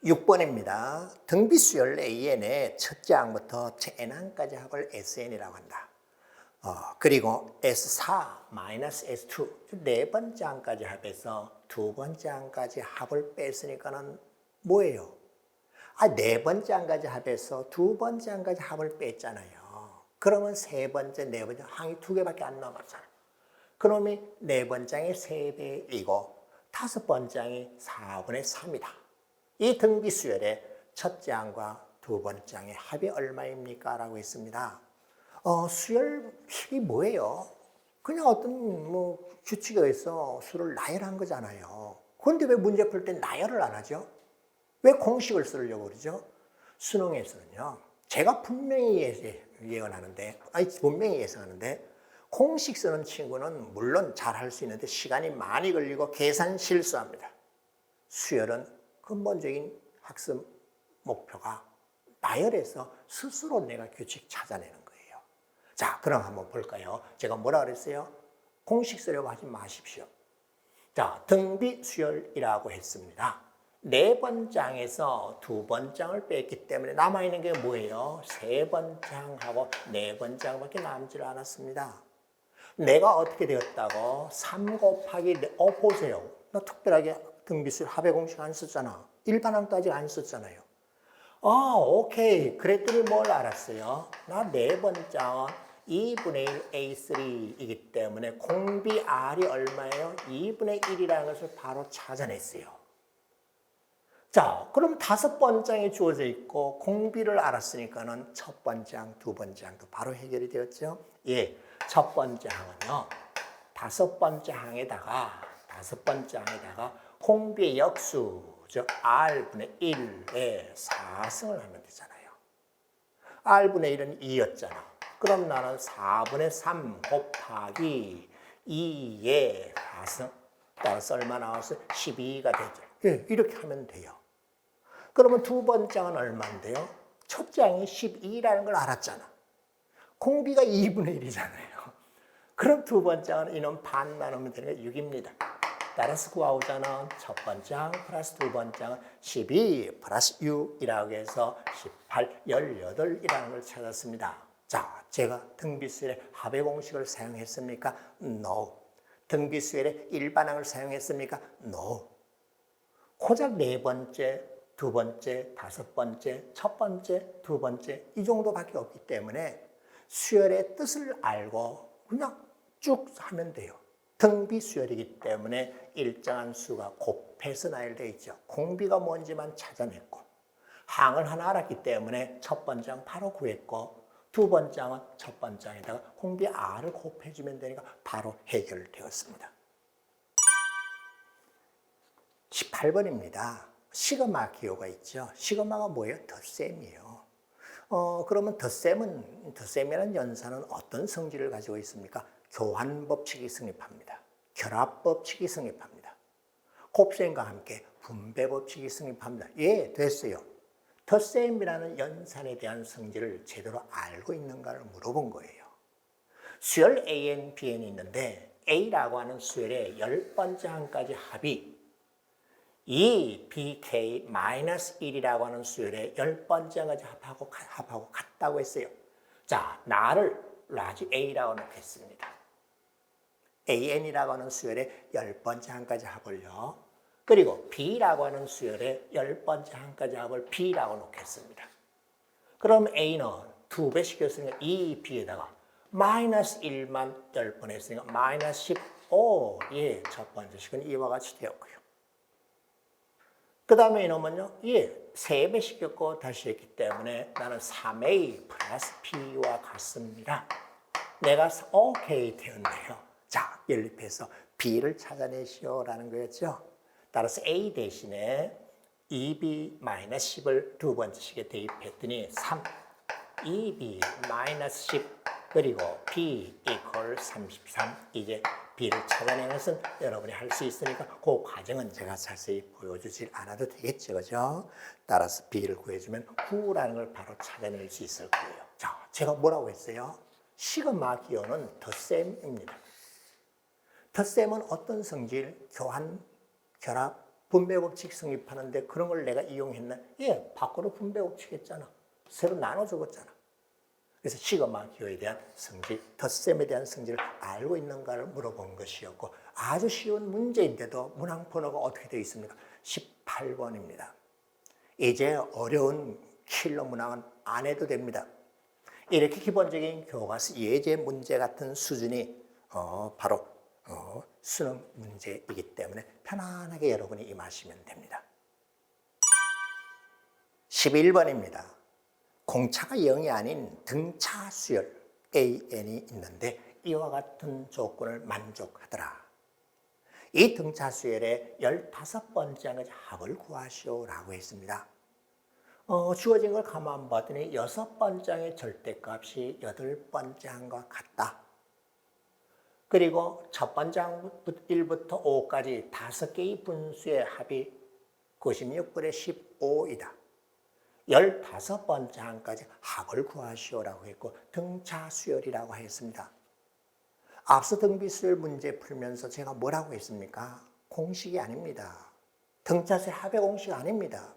6번입니다. 등비수열 AN의 첫째 항부터 n항까지 합을 SN이라고 한다. 그리고 S4 S2 네 번째 항까지 합해서 두 번째 항까지 합을 뺐으니까는 뭐예요? 네 번째 항까지 합해서 두 번째 항까지 합을 뺐잖아요. 그러면 세 번째, 네 번째 항이 두 개밖에 안 남았잖아. 그놈이 네 번째 항의 3배이고 다섯 번째 항이 4분의 3이다. 이 등비수열의 첫째 항과 두 번째 항의 합이 얼마입니까? 라고 했습니다. 수열식이 뭐예요? 그냥 어떤 규칙에 의해서 수를 나열한 거잖아요. 그런데 왜 문제 풀 때 나열을 안 하죠? 왜 공식을 쓰려고 그러죠? 수능에서는요. 제가 분명히 분명히 예상하는데 공식 쓰는 친구는 물론 잘할 수 있는데 시간이 많이 걸리고 계산 실수합니다. 수열은 근본적인 학습 목표가 나열해서 스스로 내가 규칙 찾아내는 거예요. 자, 그럼 한번 볼까요? 제가 뭐라 그랬어요? 공식 쓰려고 하지 마십시오. 자, 등비수열이라고 했습니다. 네 번째 항에서 두 번째 항을 뺐기 때문에 남아있는 게 뭐예요? 세 번째 항하고 네 번째 항밖에 남질 않았습니다. 내가 어떻게 되었다고? 3 곱하기 보세요. 나 특별하게 등비수열 합의 공식 안 썼잖아. 일반항도 아직 안 썼잖아요. 오케이. 그랬더니 뭘 알았어요? 나 네 번째 항은 2분의 1 A3이기 때문에 공비 R이 얼마예요? 2분의 1이라는 것을 바로 찾아냈어요. 자, 그럼 다섯 번째 항이 주어져 있고 공비를 알았으니까는 첫 번째 항, 두 번째 항도 바로 해결이 되었죠? 예, 첫 번째 항은요. 다섯 번째 항에다가 공비의 역수, 즉 R분의 1의 4승을 하면 되잖아요. R분의 1은 2였잖아. 그럼 나는 4분의 3 곱하기 2의 4승. 따라서 얼마 나왔어요? 12가 되죠. 예, 이렇게 하면 돼요. 그러면 두 번째 항은 얼마인데요? 첫째 항이 12라는 걸 알았잖아. 공비가 2분의 1이잖아요. 그럼 두 번째 항은 이놈 반 나누면 되는 게 6입니다. 따라서 구하고자 첫 번째 항 플러스 두 번째 항은 12 플러스 6이라고 해서 18, 18이라는 걸 찾았습니다. 자, 제가 등비수열의 합의 공식을 사용했습니까? No. 등비수열의 일반항을 사용했습니까? No. 고작 네 번째, 두 번째, 다섯 번째, 첫 번째, 두 번째 이 정도밖에 없기 때문에 수열의 뜻을 알고 그냥 쭉 하면 돼요. 등비수열이기 때문에 일정한 수가 곱해서 나열되어 있죠. 공비가 뭔지만 찾아냈고 항을 하나 알았기 때문에 첫 번째 항 바로 구했고 두 번째 항은 첫 번째 항에다가 공비 R을 곱해주면 되니까 바로 해결되었습니다. 18번입니다. 시그마 기호가 있죠. 시그마가 뭐예요? 덧셈이에요. 그러면 덧셈이라는 연산은 어떤 성질을 가지고 있습니까? 교환법칙이 성립합니다. 결합법칙이 성립합니다. 곱셈과 함께 분배법칙이 성립합니다. 예, 됐어요. 덧셈이라는 연산에 대한 성질을 제대로 알고 있는가를 물어본 거예요. 수열 AN, BN이 있는데 A라고 하는 수열의 10번째 항까지 합이 이 BK-1이라고 하는 수열의 10번째 항까지 합하고 같다고 했어요. 자, 나를 라지 A라고 놓겠습니다. AN이라고 하는 수열의 10번째 항까지 합을요. 그리고 B라고 하는 수열의 10번째 항까지 합을 B라고 놓겠습니다. 그럼 A는 2배 시켰으니까 이 B에다가 마이너스 1만 10번 했으니까 마이너스 15. 예, 첫 번째 식은 이와 같이 되었고요. 그 다음에 이놈은요, 예, 3배 시켰고 다시 했기 때문에 나는 3A 플러스 B와 같습니다. 내가 오케이 되었네요. 자, 연립해서 B를 찾아내시오라는 거였죠. 따라서 A 대신에 2B-10을 두 번째 식에 대입했더니 3, 2B-10 그리고 B equal 33. 이제 B를 찾아내는 것은 여러분이 할 수 있으니까 그 과정은 제가 자세히 보여주질 않아도 되겠죠. 그죠? 따라서 B를 구해주면 9라는 걸 바로 찾아낼 수 있을 거예요. 자, 제가 뭐라고 했어요? 시그마 기호는 덧셈입니다. 덧셈은 어떤 성질? 교환, 결합, 분배 법칙 성립하는데 그런 걸 내가 이용했나? 예, 밖으로 분배 법칙 했잖아. 새로 나눠 적었잖아. 그래서 시그마 기호에 대한 성질, 덧셈에 대한 성질을 알고 있는가를 물어본 것이었고 아주 쉬운 문제인데도 문항 번호가 어떻게 되어 있습니까? 18번입니다. 이제 어려운 킬러 문항은 안 해도 됩니다. 이렇게 기본적인 교과서 예제 문제 같은 수준이 바로 수능 문제이기 때문에 편안하게 여러분이 임하시면 됩니다. 11번입니다. 공차가 0이 아닌 등차 수열 AN이 있는데 이와 같은 조건을 만족하더라. 이 등차 수열의 15번째 합을 구하시오라고 했습니다. 주어진 걸 가만 봤더니 6번째의 절대값이 8번째과 같다. 그리고 첫 번째 항 1부터 5까지 5개의 분수의 합이 96분의 15이다. 15번째 항까지 합을 구하시오라고 했고 등차 수열이라고 했습니다. 앞서 등비수열 문제 풀면서 제가 뭐라고 했습니까? 공식이 아닙니다. 등차 수열 합의 공식 아닙니다.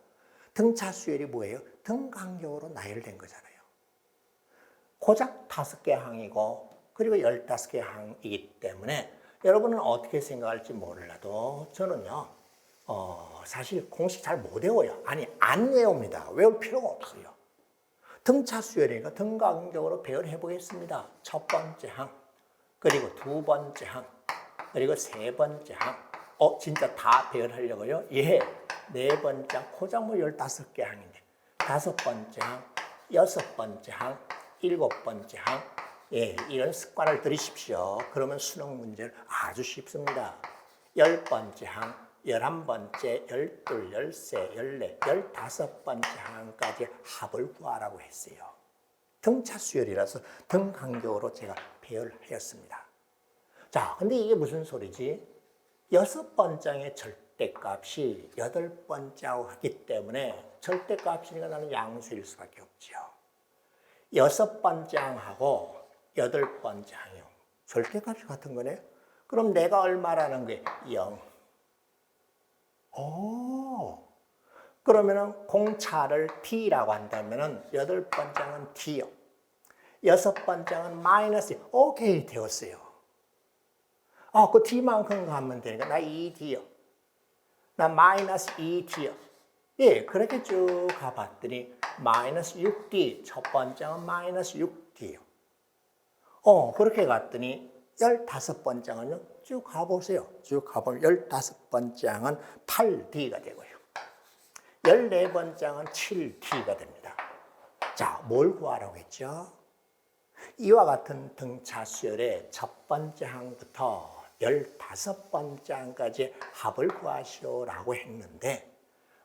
등차 수열이 뭐예요? 등 간격으로 나열된 거잖아요. 고작 5개 항이고 그리고 15개 항이기 때문에 여러분은 어떻게 생각할지 몰라도 저는요 사실 공식 잘 못 외워요. 아니 안 외웁니다. 외울 필요가 없어요. 등차 수열이니까 등 간격으로 배열해 보겠습니다. 첫 번째 항, 그리고 두 번째 항, 그리고 세 번째 항. 진짜 다 배열하려고요? 예. 네 번째 항, 고작 뭐 15개 항인데. 다섯 번째 항, 여섯 번째 항, 일곱 번째 항. 예, 이런 습관을 들이십시오. 그러면 수능 문제는 아주 쉽습니다. 10번째 항, 11번째, 12, 13, 14, 15번째 항까지 합을 구하라고 했어요. 등차 수열이라서 등 간격으로 제가 배열하였습니다. 자, 근데 이게 무슨 소리지? 6번째의 절대값이 8번째하고 같기 때문에 절대값이니까 나는 양수일 수밖에 없죠. 6번째 항하고 8번째 항이요. 절대값이 같은 거네? 그럼 내가 얼마라는 거예요? 0. 그러면은 공차를 t라고 한다면은 8번째는 t요. 6번째는 마이너스. 오케이, 되었어요. 그 t만큼 가면 되니까 나 2t요. 나 마이너스 2t요. 예, 그렇게 쭉 가봤더니 마이너스 6t, 첫 번째는 마이너스 6t요. 그렇게 갔더니 15번째는요, 쭉 가보세요. 쭉 가보면 15번째는 8D가 되고요. 14번째는 7D가 됩니다. 자, 뭘 구하라고 했죠? 이와 같은 등차 수열의 첫 번째 항부터 15번째 항까지 합을 구하시오라고 했는데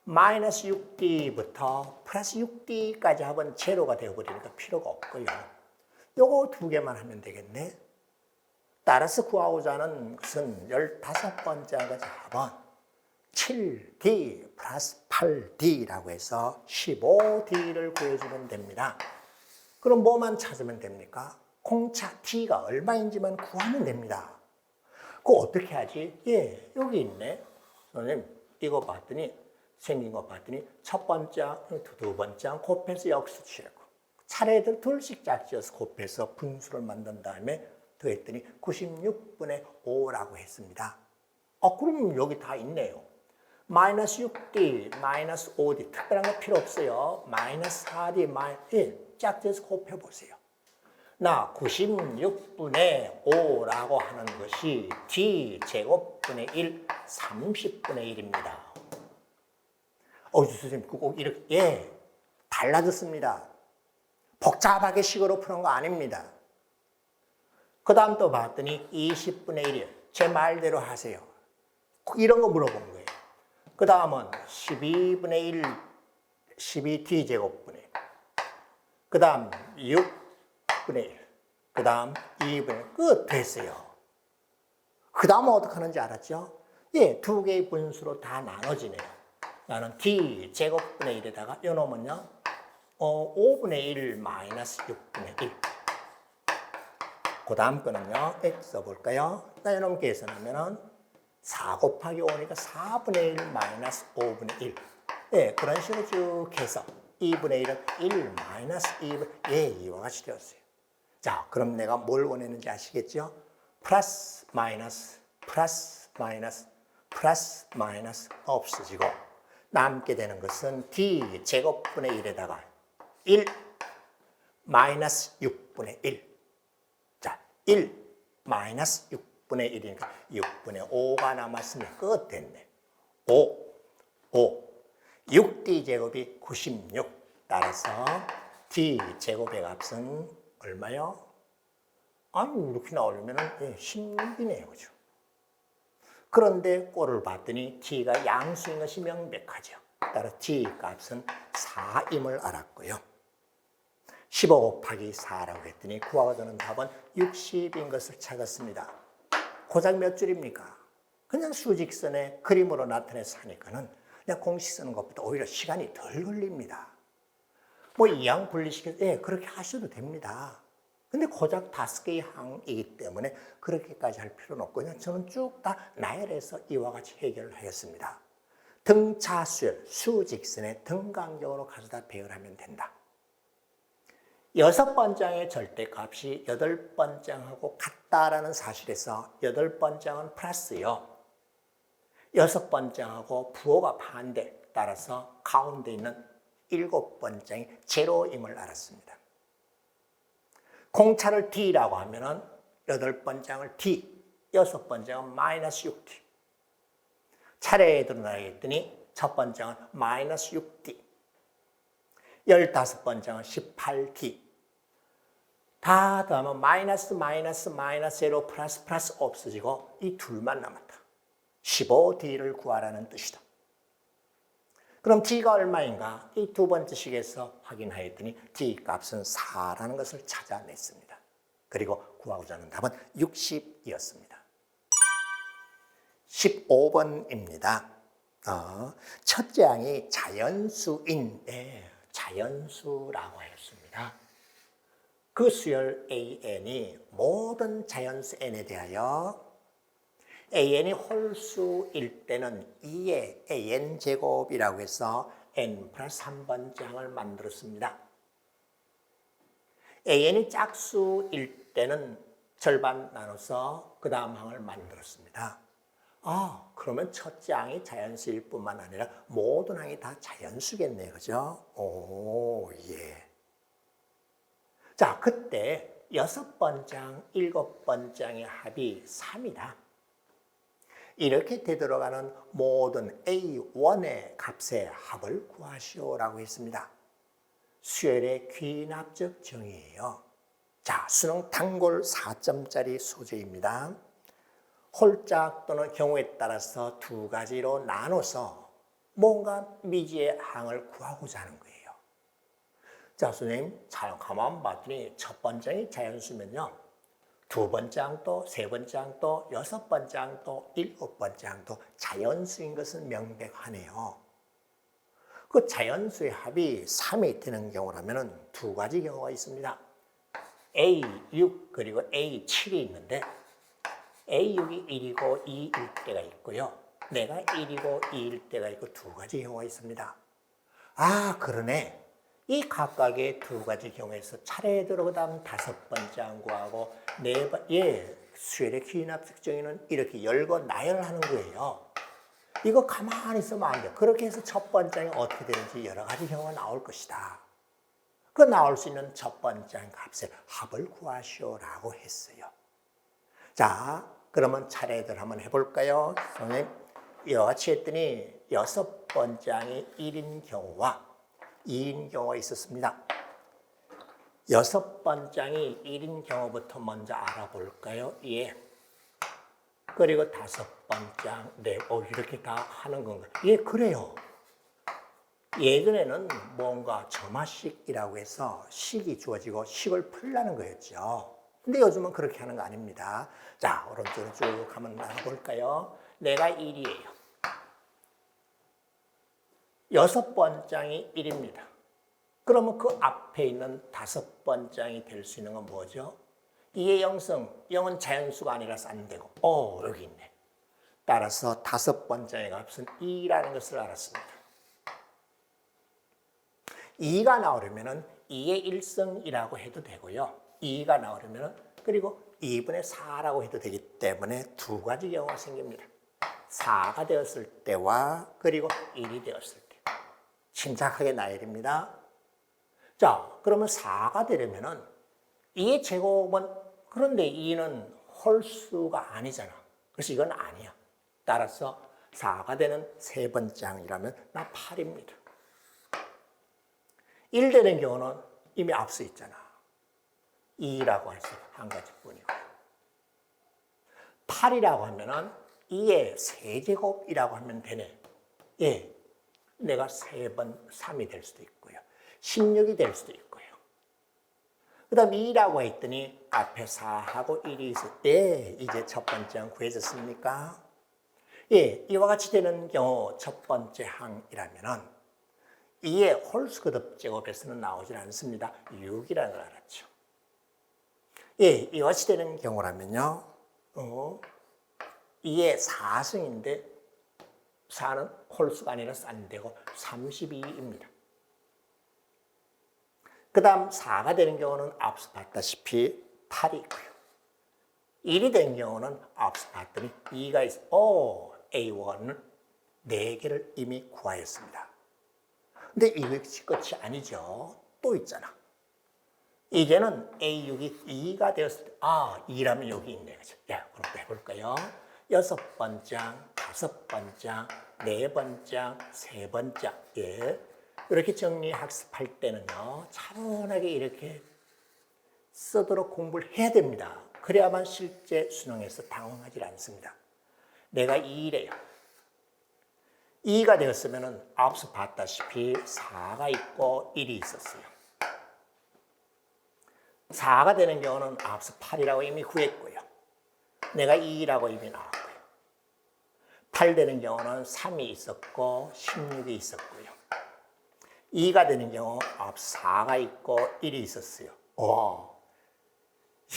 마이너스 6D부터 플러스 6D까지 합은 제로가 되어버리니까 필요가 없고요. 요거 두 개만 하면 되겠네. 따라서 구하고자 하는 것은 15번째 항까지 합은 7D 플러스 8D라고 해서 15D를 구해주면 됩니다. 그럼 뭐만 찾으면 됩니까? 공차 T가 얼마인지만 구하면 됩니다. 그거 어떻게 하지? 예, 여기 있네. 선생님, 이거 봤더니, 생긴 거 봤더니, 첫 번째, 두 번째 곱해서 역수 취하고, 차례들 둘씩 짝지어서 곱해서 분수를 만든 다음에 더했더니 96분의 5라고 했습니다. 그럼 여기 다 있네요. 마이너스 6D, 마이너스 5D, 특별한 거 필요 없어요. 마이너스 4D, 마이너스 1, 짝지어서 곱해보세요. 나 96분의 5라고 하는 것이 D제곱분의 1, 30분의 1입니다. 선생님, 꼭 이렇게, 예, 달라졌습니다. 복잡하게 식으로 푸는 거 아닙니다. 그 다음 또 봤더니 20분의 1이에요. 제 말대로 하세요. 이런 거 물어본 거예요. 그 다음은 12분의 1, 12D제곱분의 1. 그 다음 6분의 1. 그 다음 2분의 1. 끝 됐어요. 그 다음은 어떻게 하는지 알았죠? 예, 두 개의 분수로 다 나눠지네요. 나는 D제곱분의 1에다가 이놈은요, 5분의 1 마이너스 6분의 1. 그 다음 거는요, X 써볼까요? 나 이놈 계산하면은 4 곱하기 5니까 4분의 1 마이너스 5분의 1. 예, 그런 식으로 쭉 해서 2분의 1은 1 마이너스 2분의 예, 이와 같이 되었어요. 자, 그럼 내가 뭘 원했는지 아시겠죠? 플러스 마이너스 없어지고 남게 되는 것은 d 제곱분의 1에다가 1 마이너스 6분의 1. 자, 1 마이너스 6분의 1이니까 6분의 5가 남았으면 끝 됐네. 6d 제곱이 96. 따라서 d 제곱의 값은 얼마요? 아니, 이렇게 나오려면 16이네요. 그죠? 그런데 꼴을 봤더니 t가 양수인 것이 명백하죠. 따라 t 값은 4임을 알았고요. 15 곱하기 4라고 했더니 구하고자는 답은 60인 것을 찾았습니다. 고작 몇 줄입니까? 그냥 수직선에 그림으로 나타내서 하니까는 그냥 공식 쓰는 것보다 오히려 시간이 덜 걸립니다. 뭐 이항 분리시켜서 그렇게 하셔도 됩니다. 근데 고작 5개의 항이기 때문에 그렇게까지 할 필요는 없고요. 저는 쭉 다 나열해서 이와 같이 해결을 하였습니다. 등차수열, 수직선의 등간격으로 가져다 배열하면 된다. 6번장의 절대값이 8번장하고 같다라는 사실에서 8번장은 플러스요. 6번장하고 부호가 반대, 따라서 가운데 있는 7번장이 제로임을 알았습니다. 공차를 D라고 하면은 8번장을 D, 6번장은 마이너스 6D. 차례에 드러나겠더니 첫 번장은 마이너스 6D. 15번장은 18D. 다 더하면 마이너스 제로 플러스 없어지고 이 둘만 남았다. 15D를 구하라는 뜻이다. 그럼 D가 얼마인가? 이 두 번째 식에서 확인하였더니 D 값은 4라는 것을 찾아냈습니다. 그리고 구하고자 하는 답은 60이었습니다. 15번입니다. 첫째 항이 자연수인, 자연수라고 하였습니다. 그 수열 AN이 모든 자연수 N에 대하여 AN이 홀수일 때는 2의 AN 제곱이라고 해서 N 플러스 3번장을 만들었습니다. AN이 짝수일 때는 절반 나눠서 그 다음 항을 만들었습니다. 그러면 첫째 항이 자연수일 뿐만 아니라 모든 항이 다 자연수겠네요. 그죠? 예. 자, 그때 6번장, 7번장의 합이 3이다. 이렇게 되돌아가는 모든 A1의 값의 합을 구하시오라고 했습니다. 수열의 귀납적 정의예요. 자, 수능 단골 4점짜리 소재입니다. 홀짝 또는 경우에 따라서 두 가지로 나눠서 뭔가 미지의 항을 구하고자 하는 거예요. 자, 선생님, 잘 가만 봤더니 첫 번째이 자연수면요. 두 번째 항도, 세 번째 항도, 6번째 항도, 7번째 항도 자연수인 것은 명백하네요. 그 자연수의 합이 3이 되는 경우라면 두 가지 경우가 있습니다. A6 그리고 A7이 있는데 A6이 1이고 2일 때가 있고요. 내가 1이고 2일 때가 있고 두 가지 경우가 있습니다. 그러네. 이 각각의 두 가지 경우에서 차례에 들어가면 5번째 항구하고 수열의 귀납적 정의는 이렇게 열고 나열하는 거예요. 이거 가만히 있으면 안 돼. 그렇게 해서 첫 번째 항이 어떻게 되는지 여러 가지 경우가 나올 것이다. 그 나올 수 있는 첫 번째 항 값의 합을 구하시오라고 했어요. 자, 그러면 차례들 한번 해볼까요? 선생님, 이와 같이 했더니 6번째 항이 1인 경우와 2인 경우가 있었습니다. 6번장이 1인 경우부터 먼저 알아볼까요? 예. 그리고 5번장, 이렇게 다 하는 건가요? 예, 그래요. 예전에는 뭔가 점화식이라고 해서 식이 주어지고 식을 풀라는 거였죠. 근데 요즘은 그렇게 하는 거 아닙니다. 자, 오른쪽으로 쭉 한번 나가볼까요? 내가 1이에요. 6번장이 1입니다. 그러면 그 앞에 있는 5번장이 될 수 있는 건 뭐죠? 2의 영성, 0은 자연수가 아니라서 안 되고, 여기 있네. 따라서 다섯 번째의 값은 2라는 것을 알았습니다. 2가 나오려면 2의 1승이라고 해도 되고요. 2가 나오려면 그리고 2분의 4라고 해도 되기 때문에 두 가지 경우가 생깁니다. 4가 되었을 때와 그리고 1이 되었을 때. 침착하게 나열입니다. 자, 그러면 4가 되려면 2의 제곱은 그런데 2는 홀수가 아니잖아. 그래서 이건 아니야. 따라서 4가 되는 세 번째 항이라면 나 8입니다. 1 되는 경우는 이미 앞서 있잖아. 2라고 해서 한 가지뿐이고 8이라고 하면은 2의 세제곱이라고 하면 되네. 예, 내가 3번 3이 될 수도 있고요. 16이 될 수도 있고요. 그 다음 2라고 했더니 앞에 4하고 1이 있을 때 이제 첫 번째 항 구해졌습니까? 예, 이와 같이 되는 경우 첫 번째 항이라면은 2의 홀수 거듭 제곱에서는 나오질 않습니다. 6이라는 걸 알았죠. 예, 이와 같이 되는 경우라면요. 2의 4승인데 4는 홀수가 아니라 싼데고 32입니다. 그 다음 4가 되는 경우는 앞서 봤다시피 8이 있고요. 1이 된 경우는 앞서 봤더니 2가 있어. A1은 4개를 이미 구하였습니다. 근데 이것이 끝이 아니죠. 또 있잖아. 이제는 A6이 2가 되었을 때, 2라면 여기 있네. 그죠? 야, 그럼 해볼까요? 6번째, 5번째, 4번째, 3번째. 예. 이렇게 정리 학습할 때는요, 차분하게 이렇게 쓰도록 공부를 해야 됩니다. 그래야만 실제 수능에서 당황하지 않습니다. 내가 2래요. 2가 되었으면 앞서 봤다시피 4가 있고 1이 있었어요. 4가 되는 경우는 앞서 8이라고 이미 구했고요. 내가 2라고 이미 나왔고요. 8 되는 경우는 3이 있었고 16이 있었고요. 2가 되는 경우 앞서 4가 있고 1이 있었어요.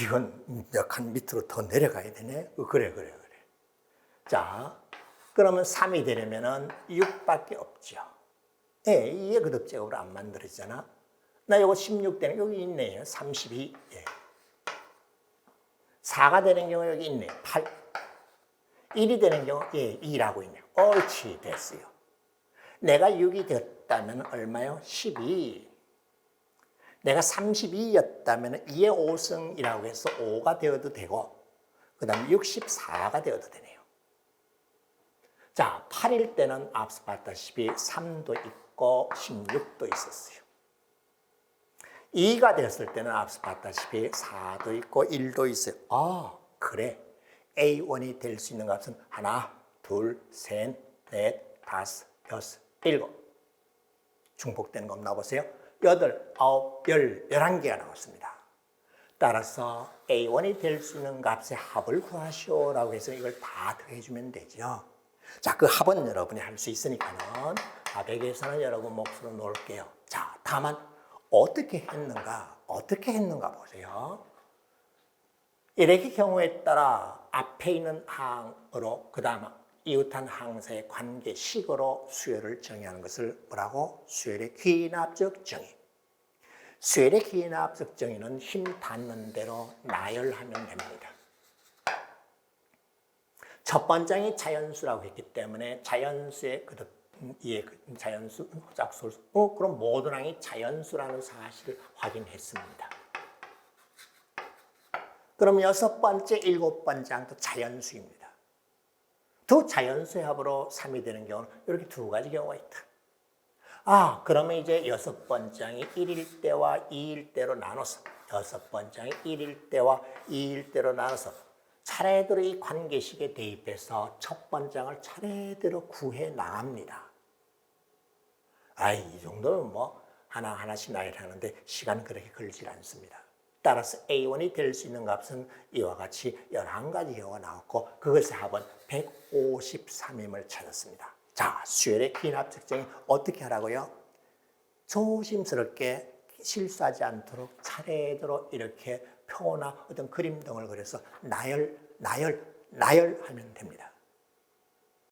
이건 몇 칸 밑으로 더 내려가야 되네. 그래. 자, 그러면 3이 되려면 6밖에 없죠. 예, 2의 거듭제곱으로 안 만들어지잖아. 나 이거 16 되는 여기 있네요. 32. 예. 4가 되는 경우 여기 있네요. 8. 1이 되는 경우 2라고 있네요. 옳지, 됐어요. 내가 6이 됐다면 얼마요? 12. 내가 32였다면 2의 5승이라고 해서 5가 되어도 되고 그 다음에 64가 되어도 되네요. 자, 8일 때는 앞서 봤다시피 3도 있고 16도 있었어요. 2가 되었을 때는 앞서 봤다시피 4도 있고 1도 있어요. 그래. A1이 될 수 있는 값은 하나, 둘, 셋, 넷, 다섯, 여섯, 일곱. 중복되는 거 없나 보세요. 8, 9, 10, 11개가 나왔습니다. 따라서 A1이 될 수 있는 값의 합을 구하시오라고 해서 이걸 다 더해주면 되죠. 자, 그 합은 여러분이 할 수 있으니까는 합에게서는 여러분 몫으로 놓을게요. 자, 다만 어떻게 했는가 보세요. 이렇게 경우에 따라 앞에 있는 항으로 그 다음 이웃한 항사의 관계식으로 수열을 정의하는 것을 뭐라고? 수열의 귀납적 정의. 수열의 귀납적 정의는 힘 닿는 대로 나열하면 됩니다. 첫 번째이 자연수라고 했기 때문에 자연수의 자연수, 짝수수. 그럼 모든 항이 자연수라는 사실을 확인했습니다. 그럼 6번째, 7번째 항도 자연수입니다. 두 자연수의 합으로 3이 되는 경우는 이렇게 두 가지 경우가 있다. 그러면 이제 6번째 항이 1일 때와 2일 때로 나눠서 6번째 항이 1일 때와 2일 때로 나눠서 차례대로 이 관계식에 대입해서 첫 번째 항을 차례대로 구해 나갑니다. 이 정도는 뭐 하나하나씩 나열하는데 시간 그렇게 걸리지 않습니다. 따라서 A1이 될 수 있는 값은 이와 같이 11가지 경우가 나왔고 그것의 합은 153임을 찾았습니다. 자, 수열의 귀납적 정의 어떻게 하라고요? 조심스럽게 실수하지 않도록 차례대로 이렇게 표나 어떤 그림 등을 그려서 나열하면 됩니다.